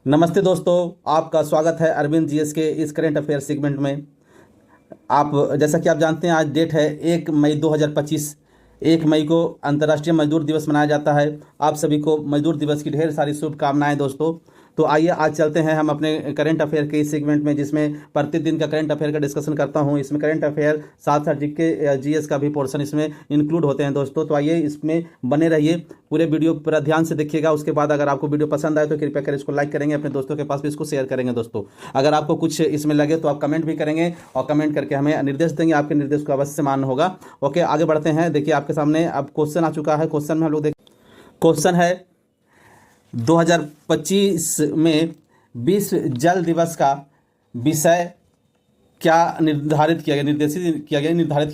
नमस्ते दोस्तों, आपका स्वागत है अरविंद जीएस के इस करंट अफेयर सेगमेंट में। आप जैसा कि आप जानते हैं, आज डेट है 1 मई 2025। 1 मई को अंतर्राष्ट्रीय मजदूर दिवस मनाया जाता है। आप सभी को मजदूर दिवस की ढेर सारी शुभकामनाएं दोस्तों। तो आइए आज चलते हैं हम अपने करंट अफेयर के इस सेगमेंट में, जिसमें प्रतिदिन का करंट अफेयर का डिस्कशन करता हूं। इसमें करंट अफेयर साथ साथ जीके जीएस का भी पोर्शन इसमें इंक्लूड होते हैं दोस्तों। तो आइए इसमें बने रहिए, पूरे वीडियो पूरा ध्यान से देखिएगा। उसके बाद अगर आपको वीडियो पसंद आए तो कृपया कर इसको लाइक करेंगे, अपने दोस्तों के पास भी इसको शेयर करेंगे दोस्तों। अगर आपको कुछ इसमें लगे तो आप कमेंट भी करेंगे और कमेंट करके हमें निर्देश देंगे। आपके निर्देश को अवश्य मान्य होगा। ओके, आगे बढ़ते हैं। देखिए आपके सामने अब क्वेश्चन आ चुका है। क्वेश्चन में हम लोग देख, क्वेश्चन है 2025 में विश्व जल दिवस का विषय क्या निर्धारित किया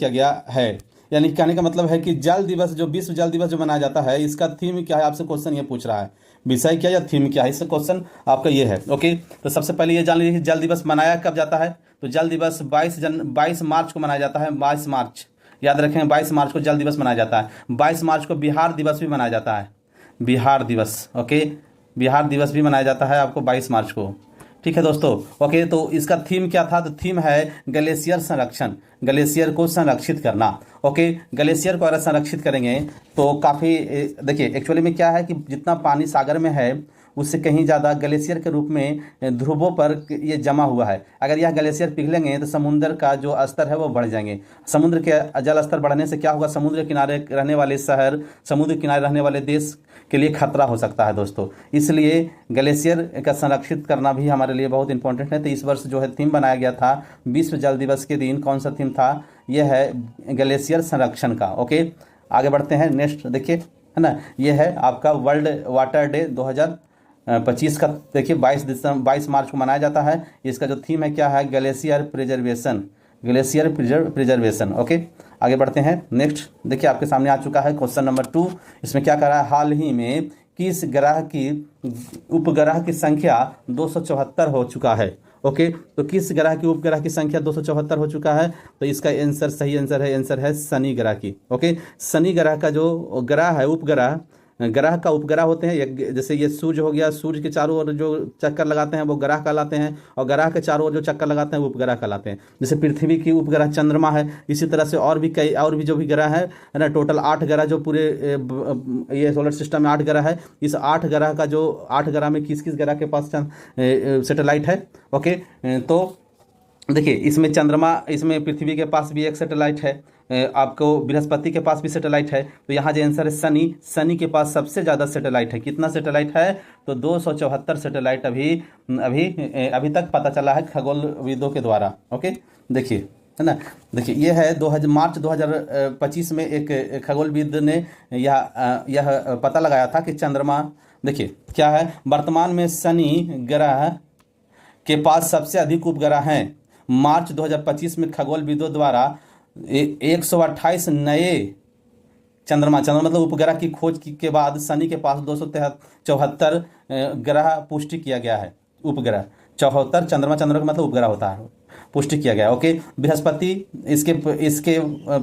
गया है। यानी कहने का मतलब है कि जल दिवस, जो विश्व जल दिवस जो मनाया जाता है, इसका थीम क्या है। आपसे क्वेश्चन ये पूछ रहा है, विषय क्या या थीम क्या है। इसका क्वेश्चन आपका ये है। ओके, तो सबसे पहले ये जान लीजिए जल दिवस मनाया कब जाता है। तो जल दिवस 22 मार्च को मनाया जाता है। 22 मार्च, याद रखें, 22 मार्च को जल दिवस मनाया जाता है। 22 मार्च को बिहार दिवस भी मनाया जाता है। बिहार दिवस, ओके, बिहार दिवस भी मनाया जाता है आपको 22 मार्च को। ठीक है दोस्तों। ओके, तो इसका थीम क्या था। तो थीम है ग्लेशियर संरक्षण, ग्लेशियर को संरक्षित करना। ओके, ग्लेशियर को अगर संरक्षित करेंगे तो काफ़ी, देखिए एक्चुअली में क्या है कि जितना पानी सागर में है उससे कहीं ज़्यादा ग्लेशियर के रूप में ध्रुवों पर ये जमा हुआ है। अगर यह ग्लेशियर पिघलेंगे तो समुद्र का जो स्तर है वो बढ़ जाएंगे। समुद्र के जल स्तर बढ़ने से क्या होगा, समुद्र किनारे रहने वाले शहर, समुद्र किनारे रहने वाले देश के लिए खतरा हो सकता है दोस्तों। इसलिए ग्लेशियर का संरक्षित करना भी हमारे लिए बहुत इंपॉर्टेंट है। तो इस वर्ष जो है थीम बनाया गया था विश्व जल दिवस के दिन, कौन सा थीम था, यह है ग्लेशियर संरक्षण का। ओके, आगे बढ़ते हैं। नेक्स्ट देखिए, है ना, यह है आपका वर्ल्ड वाटर डे 2025 का। देखिए 22 मार्च को मनाया जाता है। इसका जो थीम है क्या है, glacier preservation, glacier preservation. Okay, आगे बढ़ते हैं। नेक्स्ट देखिए आपके सामने आ चुका है क्वेश्चन नंबर 2। इसमें क्या कर रहा है, हाल ही में किस ग्रह की उपग्रह की संख्या 274 हो चुका है। ओके, तो किस ग्रह की उपग्रह की संख्या 274 हो चुका है। तो इसका आंसर, सही आंसर है शनि ग्रह की। ओके, शनि ग्रह का जो ग्रह है, उपग्रह, ग्रह का उपग्रह होते हैं। जैसे ये सूर्य हो गया, सूर्य के चारों ओर जो चक्कर लगाते हैं वो ग्रह कहलाते हैं, और ग्रह के चारों ओर जो चक्कर लगाते हैं वो उपग्रह कहलाते हैं। जैसे पृथ्वी की उपग्रह चंद्रमा है, इसी तरह से और भी जो भी ग्रह है ना, टोटल 8 ग्रह जो पूरे ये सोलर सिस्टम में 8 ग्रह है। इस 8 ग्रह का जो 8 ग्रह में किस किस ग्रह के पास सैटेलाइट है। ओके, तो देखिए इसमें चंद्रमा, इसमें पृथ्वी के पास भी एक सैटेलाइट है, आपको बृहस्पति के पास भी सैटेलाइट है। तो यहाँ जो आंसर है शनि, शनि के पास सबसे ज़्यादा सैटेलाइट है। कितना सैटेलाइट है, तो 274 सैटेलाइट अभी तक पता चला है खगोलविदों के द्वारा। ओके, देखिए, है ना, देखिए ये है मार्च 2025 में एक खगोलविद ने यह पता लगाया था कि चंद्रमा, देखिए क्या है, वर्तमान में शनि ग्रह के पास सबसे अधिक उपग्रह हैं। मार्च 2025 में खगोलविदों द्वारा 128 नए चंद्रमा मतलब उपग्रह की खोज के बाद शनि के पास 274 ग्रह पुष्टि किया गया है। उपग्रह 74, चंद्रमा का मतलब उपग्रह होता है, पुष्टि किया गया। ओके, बृहस्पति इसके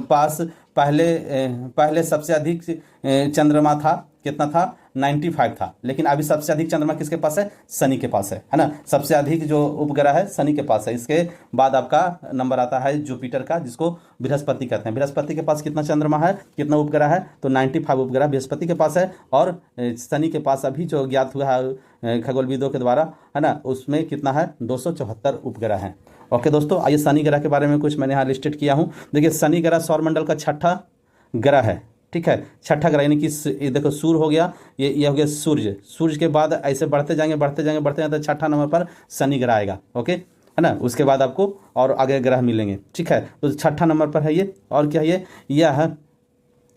पास पहले सबसे अधिक चंद्रमा था। कितना था, 95 था। लेकिन अभी सबसे अधिक चंद्रमा किसके पास है, शनि के पास है ना। सबसे अधिक जो उपग्रह है शनि के पास है। इसके बाद आपका नंबर आता है जुपिटर का, जिसको बृहस्पति कहते हैं। बृहस्पति के पास कितना चंद्रमा है, कितना उपग्रह है, तो 95 उपग्रह बृहस्पति के पास है। और शनि के पास अभी जो ज्ञात हुआ है खगोलविदों के द्वारा, है ना, उसमें कितना है, 274 उपग्रह हैं। ओके दोस्तों, आइए शनि ग्रह के बारे में कुछ मैंने यहाँ लिस्टेड किया हूँ। देखिए शनि ग्रह सौरमंडल का 6ठा ग्रह है। ठीक है, 6ठा ग्रह, यानी कि देखो सूर्य हो गया, ये हो गया सूर्य के बाद ऐसे बढ़ते जाएंगे तो 6ठा नंबर पर शनि ग्रह आएगा। ओके, है ना, उसके बाद आपको और आगे ग्रह मिलेंगे। ठीक है, तो 6ठा नंबर पर है ये। और क्या है, यह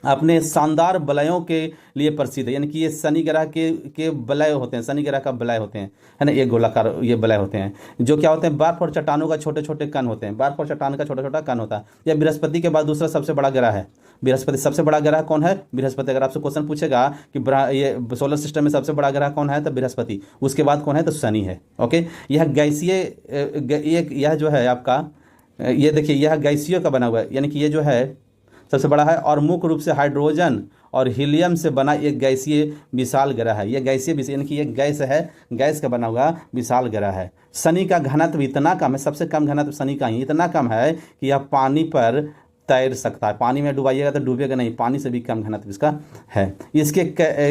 अपने शानदार वलयों के लिए प्रसिद्ध है। यानी कि ये शनि ग्रह के वलय होते हैं, शनि ग्रह का वलय होते हैं, है ना, एक गोलाकार ये वलय होते हैं, जो क्या होते हैं, बर्फ और चट्टानों का छोटे छोटे कण होते हैं। बर्फ और चट्टान का छोटा छोटा कण होता है। यह बृहस्पति के बाद दूसरा सबसे बड़ा ग्रह है। बृहस्पति सबसे बड़ा ग्रह कौन है, बृहस्पति। अगर आपसे क्वेश्चन पूछेगा कि ये सोलर सिस्टम में सबसे बड़ा ग्रह कौन है, तो बृहस्पति। उसके बाद कौन है, तो शनि है। ओके, यह गैसीय, यह जो है आपका, ये देखिए यह गैसीय का बना हुआ है। यानी कि ये जो है सबसे बड़ा है और मुख्य रूप से हाइड्रोजन और हीलियम से बना एक गैसीय विशाल ग्रह है। यह गैसीय यानी कि एक गैस है, गैस का बना हुआ विशाल ग्रह है। शनि का घनत्व इतना कम है, सबसे कम घनत्व शनि का ही इतना कम है कि यह पानी पर तैर सकता है। पानी में डुबाइएगा तो डूबेगा नहीं, पानी से भी कम घनत्व इसका है। इसके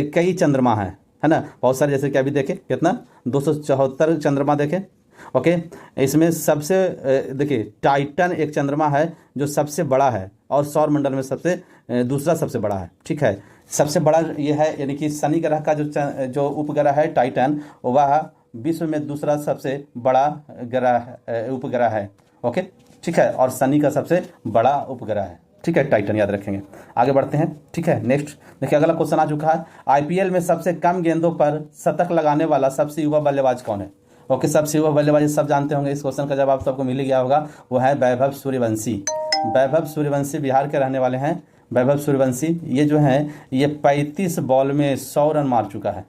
कई चंद्रमा है ना, बहुत सारे, जैसे कि अभी देखें कितना 274 चंद्रमा देखें। ओके, इसमें सबसे देखिए टाइटन एक चंद्रमा है जो सबसे बड़ा है और सौर मंडल में दूसरा सबसे बड़ा है। ठीक है, सबसे बड़ा ये है, यानी कि शनि ग्रह का जो उपग्रह है टाइटन, वह विश्व में दूसरा सबसे बड़ा उपग्रह है। ओके, ठीक है, और शनि का सबसे बड़ा उपग्रह है। ठीक है, टाइटन याद रखेंगे। आगे बढ़ते हैं। ठीक है, नेक्स्ट देखिए अगला क्वेश्चन आ चुका है। आईपीएल में सबसे कम गेंदों पर शतक लगाने वाला सबसे युवा बल्लेबाज कौन है? ओके, सबसे युवा बल्लेबाज सब जानते होंगे, इस क्वेश्चन का जवाब सबको मिल ही गया होगा। वो है वैभव सूर्यवंशी। वैभव सूर्यवंशी बिहार के रहने वाले हैं। वैभव सूर्यवंशी ये जो है ये 35 बॉल में 100 रन मार चुका है।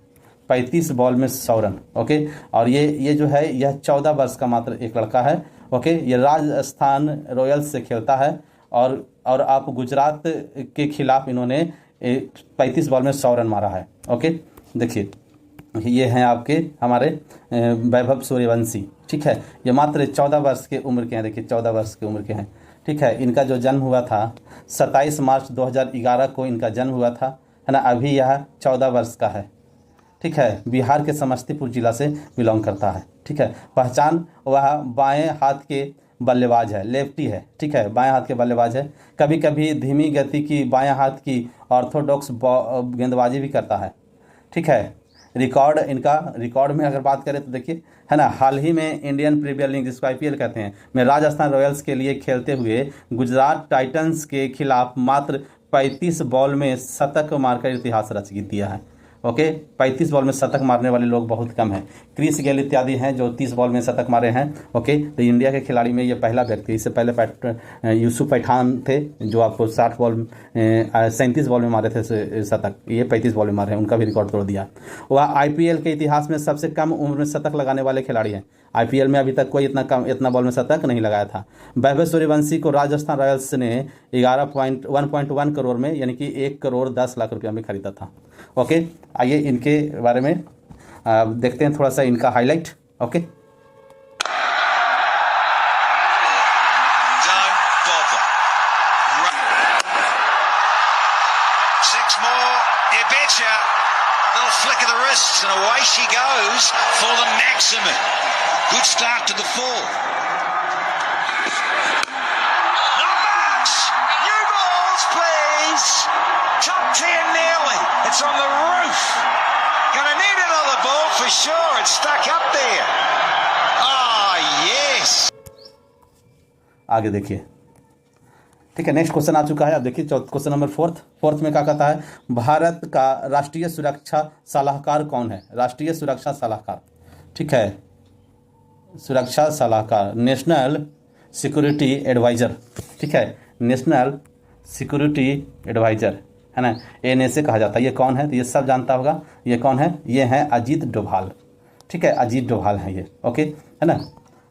35 बॉल में 100 रन। ओके, और ये जो है यह 14 वर्ष का मात्र एक लड़का है। ओके, ये राजस्थान रॉयल्स से खेलता है और आप गुजरात के खिलाफ इन्होंने 35 बॉल में 100 रन मारा है। ओके, देखिए ये हैं आपके हमारे वैभव सूर्यवंशी। ठीक है, ये मात्र 14 वर्ष के उम्र के हैं। देखिए 14 वर्ष की उम्र के हैं। ठीक है, इनका जो जन्म हुआ था 27 मार्च 2011 को इनका जन्म हुआ था, है ना। अभी यह 14 वर्ष का है। ठीक है, बिहार के समस्तीपुर जिला से बिलोंग करता है। ठीक है, पहचान वह बाएं हाथ के बल्लेबाज है, लेफ्टी है। ठीक है, बाएं हाथ के बल्लेबाज है। कभी कभी धीमी गति की बाएं हाथ की ऑर्थोडॉक्स गेंदबाजी भी करता है। ठीक है, रिकॉर्ड में अगर बात करें तो देखिए, है ना, हाल ही में इंडियन प्रीमियर लीग जिसको आईपीएल कहते हैं में राजस्थान रॉयल्स के लिए खेलते हुए गुजरात टाइटंस के खिलाफ मात्र 35 बॉल में शतक मारकर इतिहास रच दिया है। ओके, 35 बॉल में शतक मारने वाले लोग बहुत कम हैं। क्रिस गेल इत्यादि हैं जो 30 बॉल में शतक मारे हैं। ओके, तो इंडिया के खिलाड़ी में ये पहला व्यक्ति। इससे पहले यूसुफ पठान थे जो आपको 37 बॉल में मारे थे शतक। ये 35 बॉल में मारे हैं, उनका भी रिकॉर्ड तोड़ दिया। वह आईपीएल के इतिहास में सबसे कम उम्र में शतक लगाने वाले खिलाड़ी हैं। आईपीएल में अभी तक कोई इतना बॉल में शतक नहीं लगाया था। वैभव सूर्यवंशी को राजस्थान रॉयल्स ने 1.1 करोड़ में, यानी कि 1 करोड़ 10 लाख रुपया में खरीदा था। ओके, आइए इनके बारे में देखते हैं थोड़ा सा इनका highlight. Okay, flick of the wrists and away she goes for the maximum. Good start to the fall. Numbers! New balls, please! Top 10 nearly. It's on the roof. Gonna need another ball for sure. It's stuck up there. Ah, yes! आगे देखिए। ठीक है, next question आ चुका है। अब देखिए question number fourth में क्या कहता है, भारत का राष्ट्रीय सुरक्षा सलाहकार कौन है? राष्ट्रीय सुरक्षा सलाहकार, ठीक है, सुरक्षा सलाहकार, नेशनल सिक्योरिटी एडवाइजर। ठीक है, नेशनल सिक्योरिटी एडवाइजर, है ना, एनएसए कहा जाता है। ये कौन है? तो ये सब जानता होगा। ये कौन है? ये हैं अजीत डोभाल। ठीक है, अजीत डोभाल हैं ये। ओके, है ना।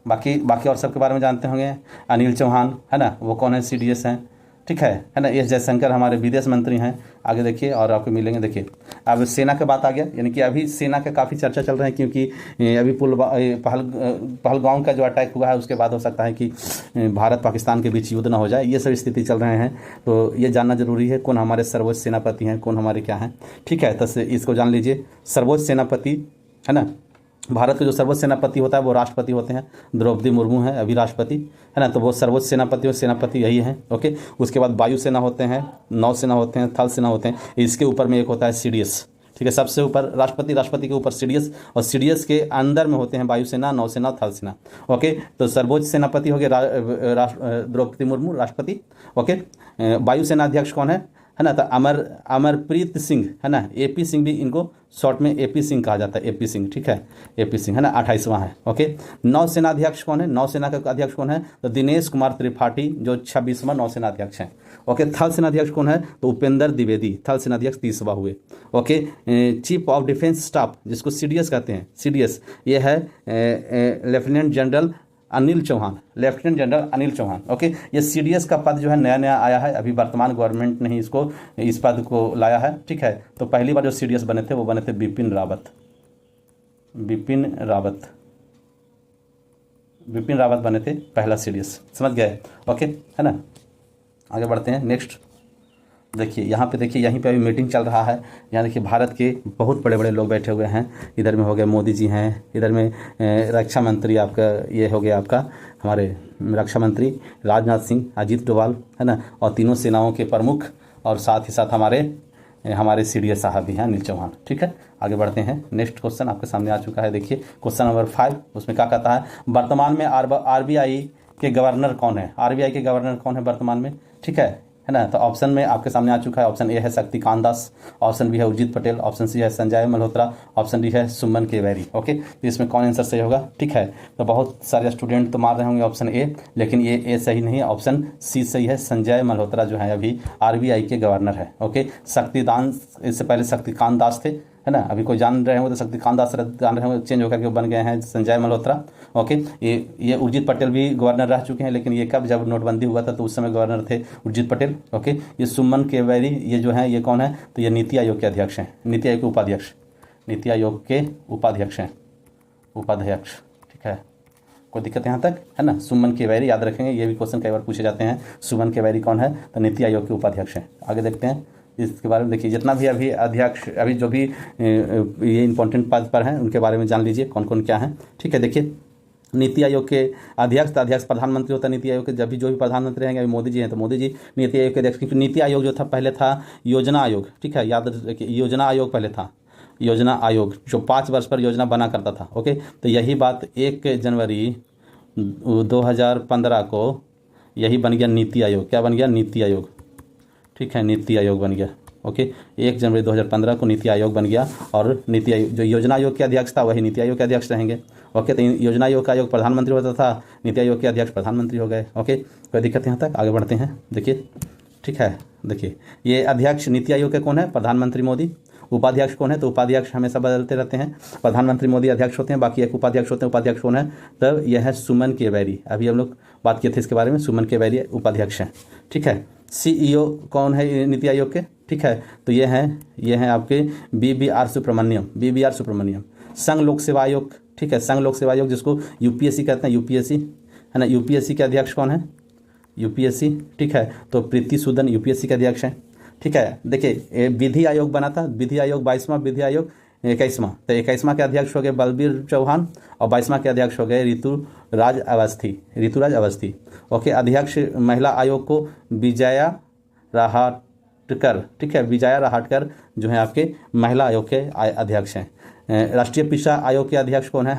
बाकी और सबके बारे में जानते होंगे। अनिल चौहान, है ना, वो कौन है? सीडीएस हैं। ठीक है ना। एस जयशंकर हमारे विदेश मंत्री हैं। आगे देखिए और आपको मिलेंगे। देखिए अब सेना का बात आ गया, यानी कि अभी सेना का काफ़ी चर्चा चल रहा है, क्योंकि अभी पहलगाम का जो अटैक हुआ है उसके बाद हो सकता है कि भारत पाकिस्तान के बीच युद्ध ना हो जाए। ये सब स्थिति चल रहे हैं, तो ये जानना जरूरी है कौन हमारे सर्वोच्च सेनापति हैं, कौन हमारे क्या हैं। ठीक है, तो इसको जान लीजिए। सर्वोच्च सेनापति, है ना, भारत के जो सर्वोच्च सेनापति होता है वो राष्ट्रपति होते हैं। द्रौपदी मुर्मू हैं अभी राष्ट्रपति, है ना, तो वो सर्वोच्च सेनापति और सेनापति यही हैं। ओके, उसके बाद वायुसेना होते हैं, नौसेना होते हैं, थल सेना होते हैं। इसके ऊपर में एक होता है सीडीएस। ठीक है, सबसे ऊपर राष्ट्रपति, राष्ट्रपति के ऊपर सीडीएस, और सीडीएस के अंदर में होते हैं वायुसेना, नौसेना, थल सेना। ओके, तो सर्वोच्च सेनापति हो गए द्रौपदी मुर्मू, राष्ट्रपति। ओके, वायुसेना अध्यक्ष कौन है ना, तो अमरप्रीत सिंह, है ना, एपी सिंह भी इनको शॉर्ट में एपी सिंह कहा जाता है। एपी सिंह, ठीक है, एपी सिंह, है ना, 28वां है। ओके, नौसेना अध्यक्ष कौन है? नौसेना का अध्यक्ष कौन है? तो दिनेश कुमार त्रिपाठी, जो 26वां नौसेना अध्यक्ष हैं। ओके, थल सेना अध्यक्ष कौन है? तो उपेंद्र द्विवेदी, थल सेना अध्यक्ष 30वां हुए। Okay, chief of defence staff जिसको सीडीएस कहते हैं, सीडीएस, ये है lieutenant general Anil Chauhan, lieutenant general Anil Chauhan. Okay, ये CDS का पद जो है नया नया आया है, अभी वर्तमान गवर्नमेंट ने ही इसको इस पद को लाया है। ठीक है, तो पहली बार जो CDS बने थे वो बने थे बिपिन रावत, बिपिन रावत बने थे पहला CDS, समझ गए। ओके, है ना। आगे बढ़ते हैं नेक्स्ट। देखिए यहाँ पे, देखिए यहीं पे अभी मीटिंग चल रहा है। यहाँ देखिए भारत के बहुत बड़े बड़े लोग बैठे हुए हैं। इधर में हो गए मोदी जी हैं, इधर में रक्षा मंत्री आपका ये हो गया आपका हमारे रक्षा मंत्री राजनाथ सिंह, अजीत डोभाल, है ना, और तीनों सेनाओं के प्रमुख, और साथ ही साथ हमारे CDS साहब भी हैं अनिल चौहान। ठीक है, आगे बढ़ते हैं। नेक्स्ट क्वेश्चन आपके सामने आ चुका है। देखिए क्वेश्चन नंबर 5, उसमें क्या कहता है, वर्तमान में RBI के गवर्नर कौन है? RBI के गवर्नर कौन है वर्तमान में? ठीक है ना। तो ऑप्शन में आपके सामने आ चुका है। ऑप्शन ए है शक्तिकांत दास, ऑप्शन बी है उर्जित पटेल, ऑप्शन सी है संजय मल्होत्रा, ऑप्शन डी है सुमन केवैरी। ओके, तो इसमें कौन आंसर सही होगा? ठीक है, तो बहुत सारे स्टूडेंट तो मार रहे होंगे ऑप्शन ए, लेकिन ये ए सही नहीं है, ऑप्शन सी सही है। संजय मल्होत्रा जो है अभी RBI के गवर्नर है। ओके, इससे पहले शक्तिकांत दास थे, है ना। अभी कोई जान रहे होंगे तो शक्तिकांत दास जान रहे होंगे, चेंज होकर के बन गए हैं संजय मल्होत्रा। ओके, ये उर्जित पटेल भी गवर्नर रह चुके हैं, लेकिन ये कब, जब नोटबंदी हुआ था तो उस समय गवर्नर थे उर्जित पटेल। ओके, ये सुमन केवैरी ये जो है ये कौन है? तो ये नीति आयोग के अध्यक्ष हैं, नीति आयोग के उपाध्यक्ष, नीति आयोग के उपाध्यक्ष हैं, उपाध्यक्ष। ठीक है, कोई दिक्कत यहाँ तक, है ना। सुमन केवैरी याद रखेंगे, ये भी क्वेश्चन कई बार पूछे जाते हैं। सुमन केवैरी कौन है? तो नीति आयोग के उपाध्यक्ष हैं। आगे देखते हैं इसके बारे में। देखिए जितना भी अभी अध्यक्ष, अभी जो भी ये इंपॉर्टेंट पद पर हैं उनके बारे में जान लीजिए कौन कौन क्या है। ठीक है, देखिए नीति आयोग के अध्यक्ष प्रधानमंत्री होता है। नीति आयोग के जब भी जो भी प्रधानमंत्री रहेंगे, अभी मोदी जी हैं तो मोदी जी नीति आयोग के अध्यक्ष, क्योंकि नीति आयोग जो था पहले था योजना आयोग। ठीक है, याद रखिए योजना आयोग पहले था, योजना आयोग जो 5 वर्ष पर योजना बना करता था। ओके, तो यही बात 1 जनवरी 2015 को यही बन गया नीति आयोग। क्या बन गया? नीति आयोग। ठीक है, नीति आयोग बन गया। ओके, 1 जनवरी 2015 को नीति आयोग बन गया, और नीति आयोग जो योजना आयोग के अध्यक्ष था वही नीति आयोग के अध्यक्ष रहेंगे। ओके, तो योजना आयोग का आयोग प्रधानमंत्री होता था, नीति आयोग के अध्यक्ष प्रधानमंत्री हो गए। ओके, कोई दिक्कत यहाँ तक? आगे बढ़ते हैं। देखिए, ठीक है, देखिए ये अध्यक्ष नीति आयोग के कौन है? प्रधानमंत्री मोदी। उपाध्यक्ष कौन है? तो उपाध्यक्ष हमेशा बदलते रहते हैं, प्रधानमंत्री मोदी अध्यक्ष होते हैं, बाकी एक उपाध्यक्ष होते हैं। उपाध्यक्ष कौन है? तब यह है सुमन केवैरी। अभी हम लोग बात किए थे इसके बारे में, सुमन केवैरी उपाध्यक्ष हैं। ठीक है, CEO कौन है नीति आयोग के? ठीक है, तो ये हैं आपके BBR सुब्रमण्यम। संघ लोक सेवा आयोग। ठीक है, संघ लोक सेवा आयोग जिसको UPSC कहते हैं, UPSC, है ना। UPSC के अध्यक्ष कौन है? UPSC। ठीक है, तो प्रीति सूदन UPSC के अध्यक्ष हैं। ठीक है, देखिए विधि आयोग बना था, विधि आयोग 22वां, विधि आयोग 21वां। तो 21वां के अध्यक्ष हो गए बलबीर चौहान, और 22वां के अध्यक्ष हो गए ऋतुराज अवस्थी। ओके, अध्यक्ष महिला आयोग को विजया राहटकर। ठीक है, विजया राहटकर जो है आपके महिला आयोग के अध्यक्ष हैं। राष्ट्रीय पिछड़ा आयोग के अध्यक्ष कौन है?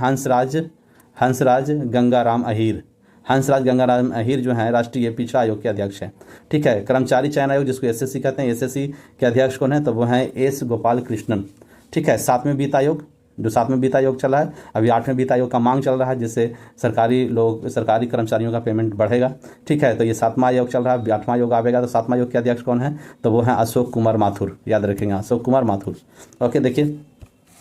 हंसराज गंगाराम अहीर जो है राष्ट्रीय पिछड़ा आयोग के अध्यक्ष हैं। ठीक है, कर्मचारी चयन आयोग जिसको SSC कहते हैं, SSC के अध्यक्ष कौन है? तो वो हैं S गोपाल कृष्णन। ठीक है, 7वें वित्त आयोग, जो 7वें वित्त आयोग चला है, अभी 8वें वित्त आयोग का मांग चल रहा है, जिससे सरकारी कर्मचारियों का पेमेंट बढ़ेगा। ठीक है, तो ये 7वां आयोग चल रहा है, 8वां आयोग आवेगा। तो 7वां आयोग के अध्यक्ष कौन है? तो वो हैं अशोक कुमार माथुर, याद रखेंगे, अशोक कुमार माथुर। ओके, देखिए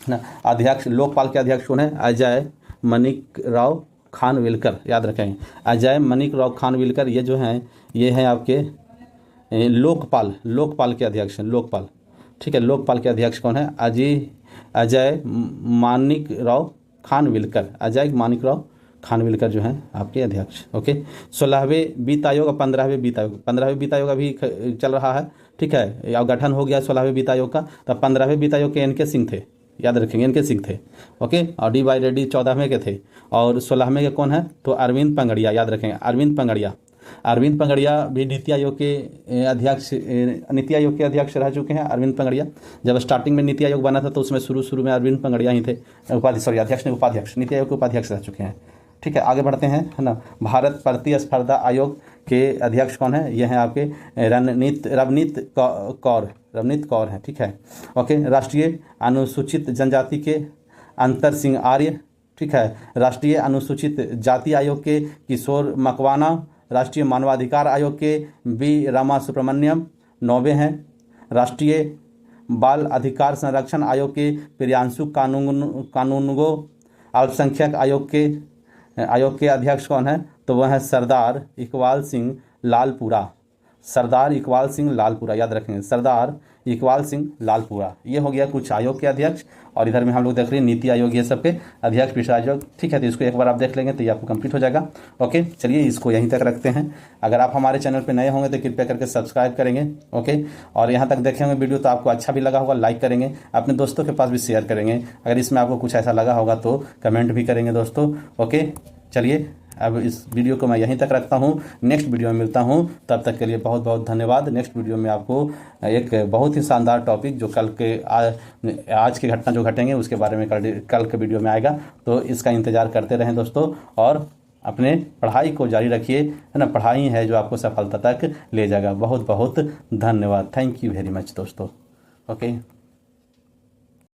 ना, अध्यक्ष लोकपाल के अध्यक्ष कौन है? अजय मणिकराव खानविलकर, याद रखेंगे, अजय मणिकराव खानविलकर। ये जो हैं ये हैं आपके लोकपाल के अध्यक्ष हैं, लोकपाल। ठीक है, लोकपाल के अध्यक्ष कौन है? अजय मानिकराव खानविलकर जो हैं आपके अध्यक्ष। ओके, 16वें वित्त आयोग और 15वें वित्त आयोग अभी चल रहा है। ठीक है, अब गठन हो गया 16वें वित्त आयोग का। तब 15वें वित्त आयोग के NK सिंह थे, याद रखेंगे, NK सिंह थे। ओके, और DY रेड्डी 14वें के थे, और 16वें के कौन है? तो अरविंद पंगड़िया, याद रखेंगे, अरविंद पंगड़िया भी नीति आयोग के अध्यक्ष रह चुके हैं। अरविंद पंगड़िया जब स्टार्टिंग में नीति आयोग बना था तो उसमें शुरू में अरविंद पंगड़िया ही थे, उपाध्यक्ष, नीति आयोग के उपाध्यक्ष रह चुके हैं। ठीक है, आगे बढ़ते हैं, है ना। भारत प्रतिस्पर्धा आयोग के अध्यक्ष कौन है? ये हैं आपके रवनीत कौर हैं। ठीक है, ओके, राष्ट्रीय अनुसूचित जनजाति के अंतर सिंह आर्य। ठीक है, राष्ट्रीय अनुसूचित जाति आयोग के किशोर मकवाना, राष्ट्रीय मानवाधिकार आयोग के B रामा सुब्रमण्यम 9वें हैं। राष्ट्रीय बाल अधिकार संरक्षण आयोग के प्रियांशु कानूनगो, अल्पसंख्यक आयोग के आयोग के अध्यक्ष कौन है? तो वह है सरदार इकबाल सिंह लालपुरा। सरदार इकबाल सिंह लालपुरा, याद रखेंगे, सरदार इकबाल सिंह लालपुरा। ये हो गया कुछ आयोग के अध्यक्ष। और इधर में हम लोग देख रहे हैं नीति आयोग, ये सब के अध्यक्ष, पिछड़ा आयोग। ठीक है, तो इसको एक बार आप देख लेंगे तो ये आपको कंप्लीट हो जाएगा। ओके, चलिए इसको यहीं तक रखते हैं। अगर आप हमारे चैनल पर नए होंगे तो कृपया करके सब्सक्राइब करेंगे। ओके, और यहाँ तक देखे होंगे वीडियो तो आपको अच्छा भी लगा होगा, लाइक करेंगे, अपने दोस्तों के पास भी शेयर करेंगे। अगर इसमें आपको कुछ ऐसा लगा होगा तो कमेंट भी करेंगे दोस्तों। ओके, चलिए अब इस वीडियो को मैं यहीं तक रखता हूँ। नेक्स्ट वीडियो में मिलता हूँ, तब तक के लिए बहुत बहुत धन्यवाद। नेक्स्ट वीडियो में आपको एक बहुत ही शानदार टॉपिक जो कल के आज की घटना जो घटेंगे उसके बारे में कल के वीडियो में आएगा, तो इसका इंतज़ार करते रहें दोस्तों। और अपने पढ़ाई को जारी रखिए, है ना। पढ़ाई है जो आपको सफलता तक ले जाएगा। बहुत बहुत धन्यवाद। थैंक यू वेरी मच दोस्तों। ओके।